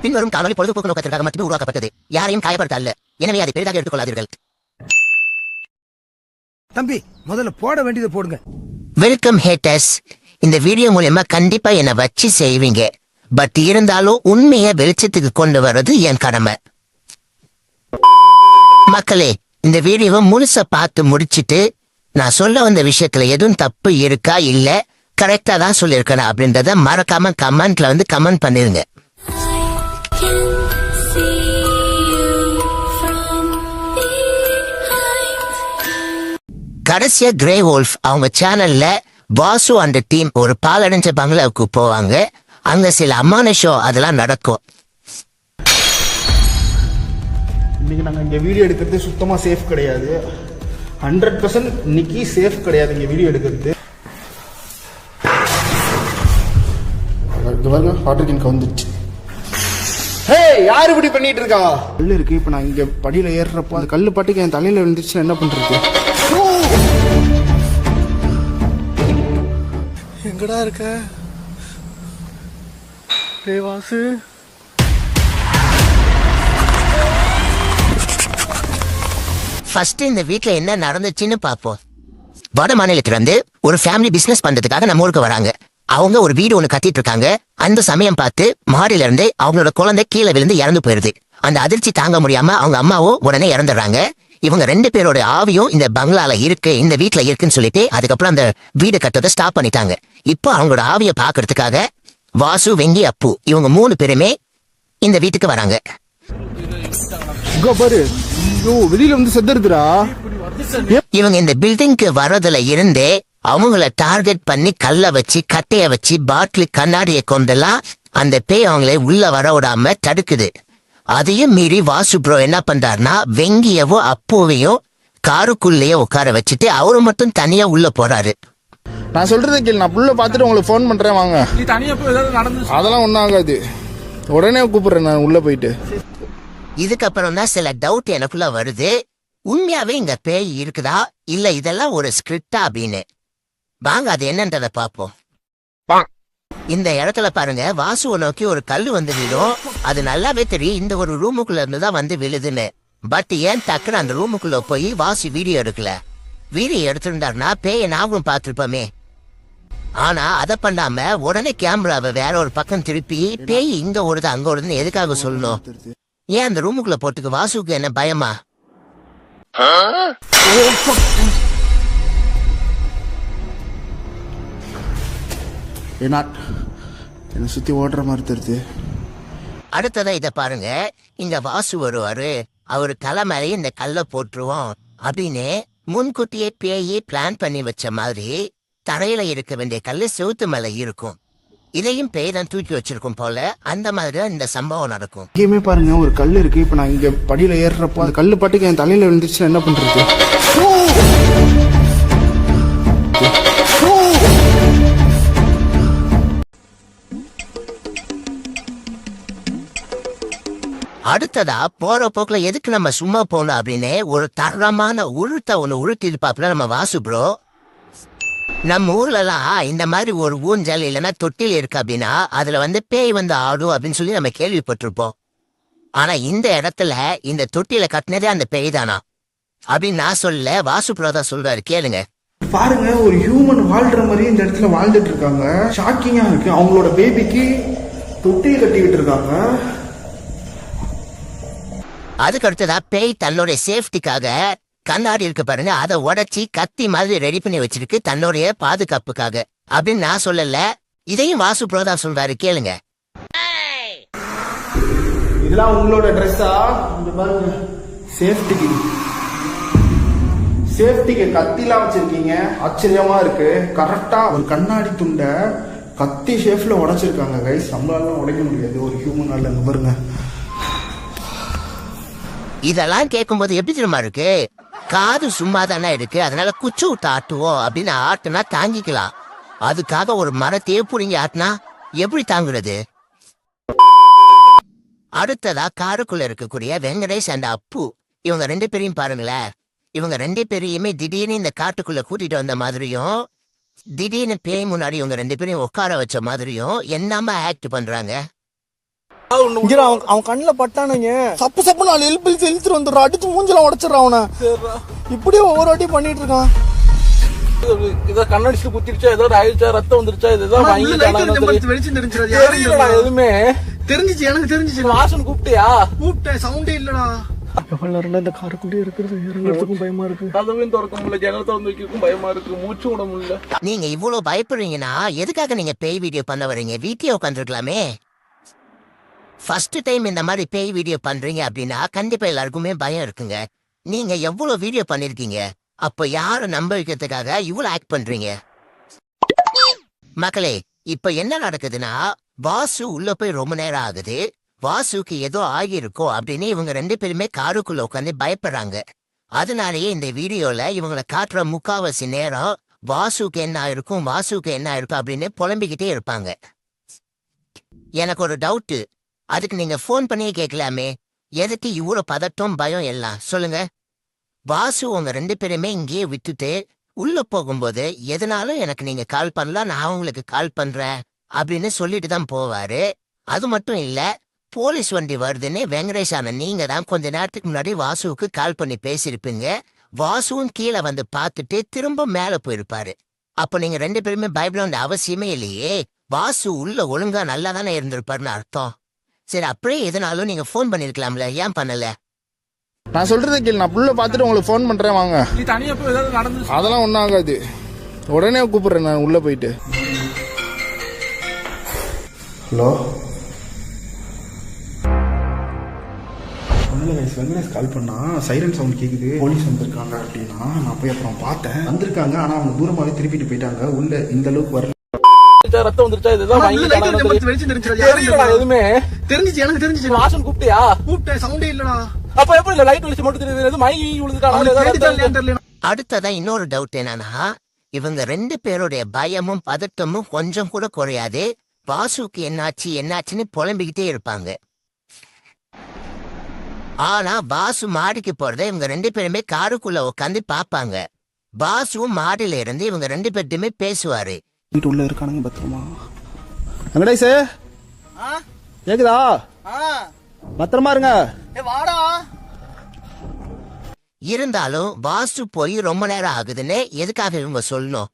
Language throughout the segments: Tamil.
பின்வரும் காணொலி பொழுதுபோக்கு நோக்கத்திற்காக மட்டுமே உருவாக்கப்பட்டது. யாரையும் காயப்படுத்த அல்ல. எனவே அதை பெரிதாக எடுத்துக்கொள்ளாதீர்கள். தம்பி, முதல்ல போட வேண்டியதை போடுங்க. Welcome haters. இந்த வீடியோ மூலமா கண்டிப்பா என்ன வச்சு செய்வீங்க. பட் இருந்தாலும் உண்மையை வெளிச்சத்துக்கு கொண்டு வர்றது என் கடமை. மக்களே, இந்த வீடியோவை முழுசா பார்த்து முடிச்சிட்டு நான் சொல்ல வந்த விஷயத்துல எதுவும் தப்பு இருக்கா இல்ல கரெக்டா தான் சொல்லியிருக்கேன் அப்படின்றத மறக்காம கமெண்ட்ல கமெண்ட் பண்ணிருங்க. கடைசியா கிரே வோல்ஃப் அவங்க சேனல்ல வாசு அண்ட் டீம் ஒரு பாலடைஞ்ச பங்களாவுக்கு போவாங்க. அங்க சில அம்மான ஷோ அதெல்லாம் நடக்கும். இன்னைக்கு நாங்கள் இங்கே வீடியோ எடுக்கிறது சுத்தமாக சேஃப் கிடையாது. 100% இன்னைக்கு சேஃப் கிடையாது இங்கே வீடியோ எடுக்கிறது. பாருங்க, வாட்டர் கேன் வந்துச்சு. ஹே, யார் இப்படி பண்ணிட்டு இருக்கா? கல் இருக்கு. இப்போ நான் இங்கே படியில் ஏறுறப்போ அந்த கல் பாட்டுக்கு என் தலையில் விழுந்துச்சுன்னா என்ன பண்றது? எங்கடா இருக்க வாசு? ஃபர்ஸ்ட் இந்த வீட்ல என்ன நடந்துச்சுன்னு பாப்போம். வட மாநிலத்துல இருந்து ஒரு ஃபேமிலி பிசினஸ் பண்றதுக்காக நம்ம ஊருக்கு வராங்க. அவங்க ஒரு வீடு ஒண்ணு கட்டிட்டு இருக்காங்க. அந்த சமயம் பார்த்து மாடியில இருந்து அவங்களோட குழந்தை கீழே விழுந்து இறந்து போயிருது. அந்த அதிர்ச்சி தாங்க முடியாம அவங்க அம்மாவும் உடனே இறந்துடுறாங்க. இவங்க 2 பேரோட ஆவியும் இந்த பங்களால இருக்கு, இந்த வீட்டுல இருக்குன்னு சொல்லிட்டு அதுக்கப்புறம் அந்த வீடு கட்டத்தை ஸ்டாப் பண்ணிட்டாங்க. இப்போ அவங்களோட ஆவிய பாக்குறதுக்காக வாசு, வெங்கி, அப்பு இவங்க 3 பேருமே இந்த வீட்டுக்கு வராங்க. வெளியில செத்துருதுடா. இவங்க இந்த பில்டிங்க்கு வர்றதுல இருந்தே அவங்கள டார்கெட் பண்ணி கல்ல வச்சு, கட்டைய வச்சு, பாட்டில், கண்ணாடியை கொண்டெல்லாம் அந்த பேய் அவங்கள உள்ள வர விடாம தடுக்குது. அதையும் மீறி வாசு ப்ரோ என்ன பண்றாருன்னா வெங்கியவோ அப்புவையும் காருக்குள்ளேயே உட்கார வச்சுட்டு அவரு மட்டும் தனியா உள்ள போறாரு. நான் சொல்றதை கேளு, நான் புள்ள பாத்துட்டு உங்களுக்கு போன் பண்றேன், வாங்க. அதெல்லாம் ஒன்னும் ஆகாது, உடனே கூப்பிடுறேன் நான் உள்ள போயிட்டு. இதுக்கப்புறம் தான் சில டவுட் எனக்குள்ள வருது. உண்மையாவே இங்க பேய் இருக்குதா இல்ல இதெல்லாம் ஒரு ஸ்கிரிப்டா அப்படின்னு. வாங்க அது என்னன்றத பாப்போம். இந்த இடத்துல பாருங்க, வாசுவை நோக்கி ஒரு கல்லு விழும். அது நல்லாவே தெரியும் இந்த ஒரு ரூமுக்குள்ள இருந்துதான் விழுதுன்னு. பட் ஏன் டக்குன்னு அந்த ரூமுக்குள்ள போய் வாசு வீடியோ எடுக்கல? வீடியோ எடுத்திருந்தாருன்னா பேய நாங்களும் பார்த்திருப்போமே. ஆனா அதை பண்ணாம உடனே கேமராவை வேற ஒரு பக்கம் திருப்பி பேய் இங்க ஓடுது அங்க ஓடுதுன்னு எதுக்காக சொல்லணும்? ஏன் அந்த ரூமுக்குள்ள போட்டுக்கு வாசுக்கு என்ன பயமா? என்ன சுத்தி ஓடுற மாதிரி தெரியுது. அடுத்ததா இத பாருங்க, இங்க வாசு வருவாரு, அவரு தலை மேலேயே இந்த கல்ல போட்டுருவோம் அப்படின்னு முன்கூட்டியே பேயே பிளான் பண்ணி வச்ச மாதிரி தரையில இருக்க வேண்டிய கல்லு செவுத்து மேல இருக்கும். இதையும் பேய் தான் தூக்கி வச்சிருக்கும் போல. அந்த மாதிரி இந்த சம்பவம் நடக்கும். இங்கேயுமே பாருங்க ஒரு கல் இருக்கு. இப்ப நான் இங்க படியில ஏறுறப்போ அந்த கல்லு பாட்டுக்கு என் தலையில விழுந்துச்சுன்னா என்ன பண்றது? அடுத்ததா போற போக்குல எதுக்கு நம்ம சும்மா போனோம் அப்படின்னு ஒரு தரமான உருட்ட ஒண்ணு உருட்டிட்டு பாப்பல நம்ம வாசு ப்ரோ. நம்ம ஊர்ல எல்லாம் இந்த மாதிரி ஒரு ஊஞ்சல் இல்லைன்னா தொட்டில் இருக்கு அப்படின்னா அதுல பேய் ஆடும் அப்படின்னு சொல்லி நம்ம கேள்விப்பட்டிருப்போம். ஆனா இந்த இடத்துல இந்த தொட்டில கட்டினதே அந்த பேய் தானா அப்படின்னு நான் சொல்ல, வாசு ப்ரோ தான் சொல்றாரு, கேளுங்க. பாருங்க, ஒரு ஹியூமன் வாழ்ற மாதிரி இந்த இடத்துல வாழ்ந்துட்டு இருக்காங்க. ஷாக்கிங்கா இருக்கு. அவங்களோட பேபிக்கு தொட்டில் கட்டிக்கிட்டு இருக்காங்க. அதுக்கு அடுத்ததா பேய் தன்னுடைய சேஃப்டிக்காக கண்ணாடி இருக்கு பாருங்க, அதை உடைச்சி கத்தி மாதிரி ரெடி பண்ணி வச்சிருக்கு தன்னுடைய பாதுகாப்புக்காக அப்படின்னு நான் சொல்லல. இதையும் வாசு ப்ரோதா சொல்றாரு, கேளுங்க. இதெல்லாம் உங்களோட ட்ரெஸ்ஸா? பாருங்க, சேஃப்டிக்கு கத்திலாம் வச்சிருக்கீங்க. ஆச்சரியமா இருக்கு. கரெக்டா ஒரு கண்ணாடி துண்டை கத்தி ஷேப்ல உடைச்சிருக்காங்க கைஸ். நம்மளால உடைக்க முடியாது ஒரு ஹியூமனால. பாருங்க, இதெல்லாம் கேட்கும்போது எப்படி தெரியுமா இருக்கு? காது சும்மா தானே இருக்கு, அதனால குச்சி விட்டு ஆட்டுவோம் அப்படின்னு ஆட்டுனா தாங்கிக்கலாம். அதுக்காக ஒரு மரத்தையே புடிங்கி ஆட்டினா எப்படி தாங்குறது? அடுத்ததா காருக்குள்ள இருக்கக்கூடிய வெங்கடேஷ் அண்ட் அப்பு இவங்க 2 பேரையும் பாருங்களேன். இவங்க 2 பேரையுமே திடீர்னு இந்த காட்டுக்குள்ள கூட்டிட்டு வந்த மாதிரியும் திடீர்னு பேய் முன்னாடி இவங்க 2 பேரையும் உட்கார வச்ச மாதிரியும் என்னமா ஆக்ட் பண்றாங்க. இங்க அவன் கண்ணுல பட்டானுங்க சப்பு சப்பு நாலு எழுத்து வந்துடுறான், அடிச்சு மூஞ்சலாம் உடைச்சிடறான் அவனை. இப்படியே ஒவ்வொரு வாட்டி பண்ணிட்டு இருக்கான். இத கண்ணடிச்சு குத்திருச்சா, ஏதோ ஆயிடுச்சா, ரத்தம் வந்துருச்சா, இதுதான் எதுவுமே தெரிஞ்சிச்சு, எனக்கு தெரிஞ்சிச்சு. வாசன் கூப்பிட்டேன், சவுண்டே இல்லடா. இந்த காருக்குள்ளே இருக்கிறது இறங்குறதுக்கும் பயமா இருக்கு. கதவையும் திறக்க முடியல, ஜன்னல் திறந்து வைக்கிறதுக்கும் பயமா இருக்கு, மூச்சு விட முடியல. நீங்க இவ்வளவு பயப்படுறீங்கன்னா எதுக்காக நீங்க பேய் வீடியோ பண்ண வரீங்க? வீடியோ உட்காந்துருக்கலாமே. ஃபர்ஸ்ட் டைம் இந்த மாதிரி பேய் வீடியோ பண்றீங்க அப்படின்னா கண்டிப்பா எல்லாருக்குமே பயம் இருக்குங்க. நீங்க எவ்வளவு வீடியோ பண்ணிருக்கீங்க, அப்ப யாரை நம்ப வைக்கிறதுக்காக இவ்வளவு ஆக்ட் பண்றீங்க? மக்களே, இப்ப என்ன நடக்குதுன்னா, வாசு உள்ள போய் ரொம்ப நேரம் ஆகுது. வாசுக்கு ஏதோ ஆகியிருக்கோ அப்படின்னு இவங்க 2 பேருமே காருக்குள்ள உட்காந்து பயப்படுறாங்க. அதனாலேயே இந்த வீடியோல இவங்களை காட்டுற முக்காவாசி நேரம் வாசுக்கு என்ன ஆயிருக்கும், வாசுக்கு என்ன ஆயிருக்கும் அப்படின்னு புலம்பிக்கிட்டே இருப்பாங்க. எனக்கு ஒரு டவுட்டு, அதுக்கு நீங்க ஃபோன் பண்ணியே கேட்கலாமே, எதுக்கு இவ்வளவு பதட்டம் பயம் எல்லாம் சொல்லுங்க. வாசு உங்க 2 பேருமே இங்கேயே விட்டுட்டு உள்ள போகும்போது எதனாலும் எனக்கு நீங்க கால் பண்ணலாம், நான் உங்களுக்கு கால் பண்றேன் அப்படின்னு சொல்லிட்டு தான் போவாரு. அது மட்டும் இல்ல, போலீஸ் வண்டி வருதுன்னு வெங்கடேஷான நீங்க தான் கொஞ்ச நேரத்துக்கு முன்னாடி வாசுவுக்கு கால் பண்ணி பேசியிருப்பீங்க. வாசுவும் கீழே வந்து பார்த்துட்டு திரும்ப மேல போயிருப்பாரு. அப்ப நீங்க 2 பேருமே பயப்பட வேண்டிய அவசியமே இல்லையே. வாசு உள்ள ஒழுங்கா நல்லா தானே இருந்திருப்பாருன்னு அர்த்தம். சரி, அப்படியே எதனாலும் நீங்க ஃபோன் பண்ணிருக்கலாம்ல, ஏன் பண்ணல? நான் சொல்றதை கேளு, நான் புள்ள பார்த்துட்டு உங்களுக்கு ஃபோன் பண்றேன் வாங்க. நீ தனியா போய் ஏதாவது நடந்து அதெல்லாம் ஒன்றும் ஆகாது, உடனே கூப்பிடுறேன் நான் உள்ள போயிட்டு. ஹலோ, வெங்கடேஷ் கால் பண்ணா, சைரன் சவுண்ட் கேக்குது, போலீஸ் வந்திருக்காங்க அப்படின்னா. நான் போய் அப்புறம் பார்த்தேன், வந்திருக்காங்க. ஆனா அவங்க தூரமாவே திருப்பிட்டு போயிட்டாங்க, உள்ள இந்த அளவுக்கு வரல. ரத்தம் வந்துருச்சா, இதுதான் எதுவுமே தெரிஞ்சிச்சு, எனக்கு தெரிஞ்சிச்சு. வாசன் கூப்பிட்டேன், சவுண்டே இல்லடா. அப்ப எப்படி லைட் வெளிச்சு மட்டும் தெரியுது, மயங்கி விழுந்துட்டான். அடுத்ததான் இன்னொரு டவுட் என்னன்னா, இவங்க 2 பேருடைய பயமும் பதட்டமும் கொஞ்சம் கூட குறையாது. வாசுக்கு என்னாச்சு என்னாச்சுன்னு புலம்பிக்கிட்டே இருப்பாங்க. ஆனா வாசு மாடிக்கு போறத இவங்க 2 பேருமே காருக்குள்ள உட்காந்து பாப்பாங்க. வாசுவும் மாடியில இருந்து இவங்க 2 பேர்ட்டுமே பேசுவாரு. வீட்டு உள்ள இருக்கானுங்க, பத்திரமா. வெங்கடேஷ் கேக்குதா? பத்திரமா இருங்க. இருந்தாலும் வாசு போய் ரொம்ப நேரம் ஆகுதுன்னு எதுக்காக இவங்க சொல்லணும்?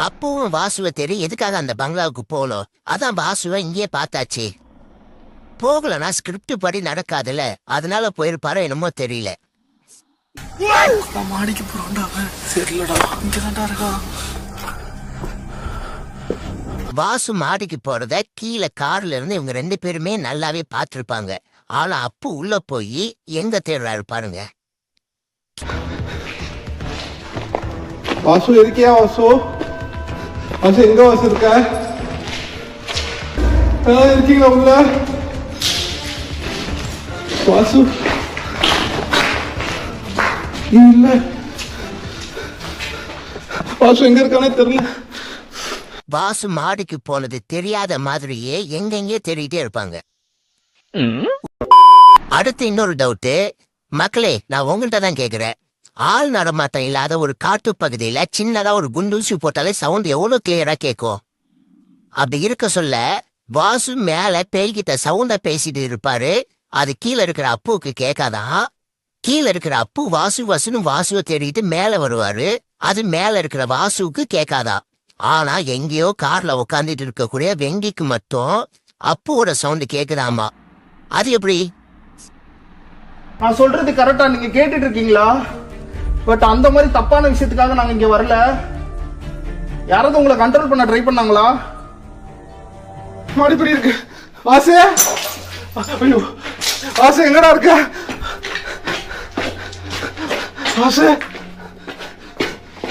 அப்பவும் வாசுவை தெரியும் எதுக்காக அந்த பங்களாவுக்கு போகணும். அதான் வாசுவை இங்கேயே பார்த்தாச்சு. போகலன்னா ஸ்கிரிப்ட் படி நடக்காதுல்ல, அதனால போயிருப்பாரோ என்னமோ தெரியல. மாடிக்கு போறோம்டா, சரிலடா, இங்கதான்டா இருக்கா. வாசு மாடிக்கு போறத கீழே கார்ல இருந்து இவங்க 2 பேருமே நல்லாவே பார்த்திருப்பாங்க. ஆனா அப்பு உள்ள போய் எங்க தேடுறாரு பாருங்க. வாசு இருக்கியா? வாசு, வாசு எங்க வாசு இருக்க? இருக்கீங்களா உள்ள? வாசு இல்ல, வாசு எங்க இருக்கானே தெரியல. வாசு மாடிக்கு போனது தெரியாத மாதிரியே எங்கெங்கே தேடிட்டே இருப்பாங்க. அடுத்து இன்னொரு டவுட்டு, மக்களே, நான் உங்கள்கிட்ட தான் கேக்குறேன். ஆள் நடமாட்டம் இல்லாத ஒரு காட்டு பகுதியில சின்னதா ஒரு குண்டூசி போட்டாலே சவுண்ட் எவ்வளவு கிளியரா கேட்கும். அப்படி இருக்க சொல்ல வாசு மேல பேய்கிட்ட சவுண்ட பேசிட்டு இருப்பாரு. அது கீழே இருக்கிற அப்புவுக்கு கேட்காதான். கீழே இருக்கிற அப்பு வாசு வாசுன்னு வாசுவை தேடிட்டு மேல வருவாரு. அது மேல இருக்கிற வாசுவுக்கு கேட்காதான். ஆனா எங்கேயோ கார்ல உட்காந்துட்டு இருக்கக்கூடிய வெங்கிக்கு மட்டும் அப்புவோட சவுண்ட் கேக்குதாமா. அது எப்படி? நான் சொல்றது கரெக்டா நீங்க கேட்டுட்டு இருக்கீங்களா? பட் அந்த மாதிரி தப்பான விஷயத்துக்காக நாங்க இங்க வரல. யாராவது உங்களை கண்ட்ரோல் பண்ண ட்ரை பண்ணாங்களா? மறுபடி இருக்கு. வாசே, ஐயோ வாசே, எங்கடா இருக்க? வாசே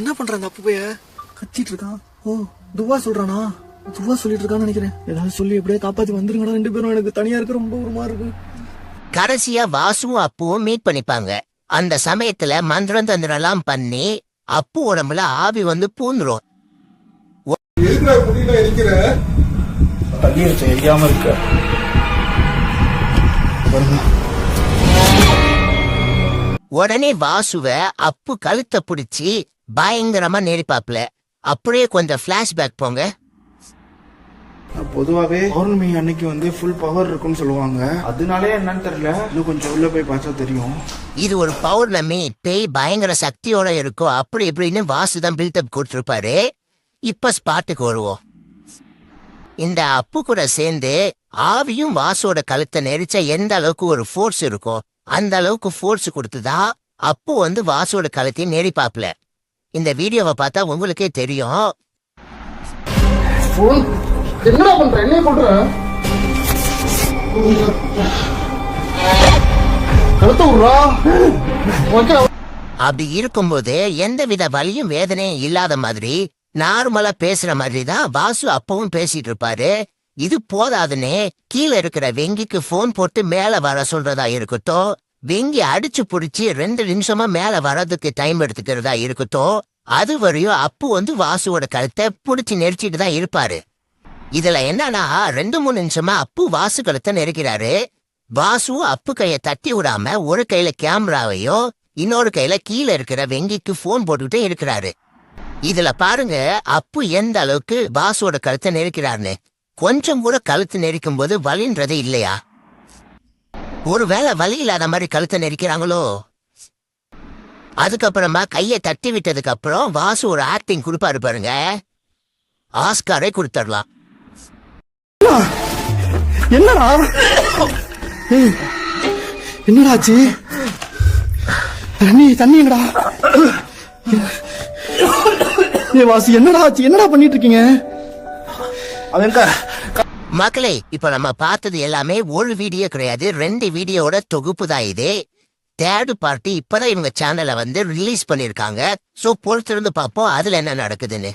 என்ன பண்ற? அந்த அப்பு பைய கத்திட்டு இருக்கான். ஓ, துவா சொல்றானா? துவா சொல்லிட்டு இருக்கான்னு நினைக்கிறேன். ஏதாவது சொல்லி எப்படியே காப்பாத்தி வந்துருங்கடா 2 பேரும். எனக்கு தனியா இருக்க ரொம்ப ஒரு இருக்கு. கடைசியா வாசுவும் அப்புவும் மீட் பண்ணிப்பாங்க. அந்த சமயத்துல மந்திரம் தந்திரம் எல்லாம் பண்ணி அப்பு உடம்புல ஆவி வந்து பூந்துரும். உடனே வாசுவ அப்பு கழுத்தை பிடிச்சி பயங்கரமா நேரிப்பாப்ல. அப்படியே கொஞ்சம் பிளாஷ்பேக் போங்க. பொதுவாகவே பௌர்ணமி அன்னைக்கு வந்து ஃபுல் பவர் இருக்குன்னு சொல்லுவாங்க. அதனாலே என்னன்னு தெரியல. இன்னும் கொஞ்சம் உள்ள போய் பார்த்தா தெரியும். இது ஒரு பௌர்ணமி, பேய் பயங்கர சக்தியோட இருக்கும் அப்படி இப்படின்னு வாசுதான் பில்டப் கொடுத்துருப்பாரு. இப்ப ஸ்பாட்டுக்கு வருவோம். இந்த அப்பு கூட சேர்ந்து ஆவியும் வாசோட கழுத்தை நெரிச்சா எந்த அளவுக்கு ஒரு ஃபோர்ஸ் இருக்கும், அந்த அளவுக்கு ஃபோர்ஸ் கொடுத்துதான் அப்பு வந்து வாசோட கழுத்தையும் நெரிப்பாப்ல. இந்த வீடியோவை பார்த்தா உங்களுக்கே தெரியும். என்னடா பண்ற? என்ன பண்ற? கழுத்தை விடுறா. அப்படி இருக்கும்போது எந்தவித வலியும் வேதனையும் இல்லாத மாதிரி நார்மலா பேசுற மாதிரி தான் வாசு அப்பவும் பேசிட்டு இருப்பாரு. இது போதாதுன்னே கீழே இருக்கிற வெங்கிக்கு போன் போட்டு மேல வர சொல்றதா இருக்கட்டும், வெங்கி அடிச்சு புடிச்சு 2 நிமிஷமா மேல வர்றதுக்கு டைம் எடுத்துக்கிறதா இருக்கட்டும், அது வரையும் அப்பு வந்து வாசுவோட கழுத்தை புடிச்சு நெரிச்சிட்டு தான் இருப்பாரு. இதுல என்னன்னா 2-3 நிமிஷமா அப்பு வாசு கழுத்தை நெரிக்கிறாரு. வாசு அப்பு கைய தட்டி விடாம ஒரு கையில கேமராவையும் இன்னொரு கையில கீழே இருக்கிற வெங்கிக்கு போன் போட்டுக்கிட்டே இருக்கிறாரு. இதுல பாருங்க அப்பு எந்த அளவுக்கு வாசுவோட கழுத்தை நெரிக்கிறாருன்னு. கொஞ்சம் கூட கழுத்து நெரிக்கும் போது வலின்றதே இல்லையா? ஒருவேளை வலி இல்லாத மாதிரி கழுத்தை நெரிக்கிறாங்களோ? அதுக்கப்புறமா கையை தட்டி விட்டதுக்கு அப்புறம் வாசு ஒரு ஆக்டிங் கொடுப்பாரு பாருங்க, ஆஸ்காரே கொடுத்துடலாம். என்னடா என்னடாச்சு? தண்ணி எங்கடா? வாசி என்னடா ஆச்சு? என்னடா பண்ணிட்டு இருக்கீங்க? மக்களே, இப்ப நம்ம பார்த்தது எல்லாமே ஒரு வீடியோ கிடையாது, 2 வீடியோட தொகுப்பு தான் இது. 3rd பார்ட்டி இப்பதான் இவங்க சேனலை வந்து ரிலீஸ் பண்ணிருக்காங்க. சோ பொறுத்திருந்து பார்ப்போம் அதுல என்ன நடக்குதுன்னு.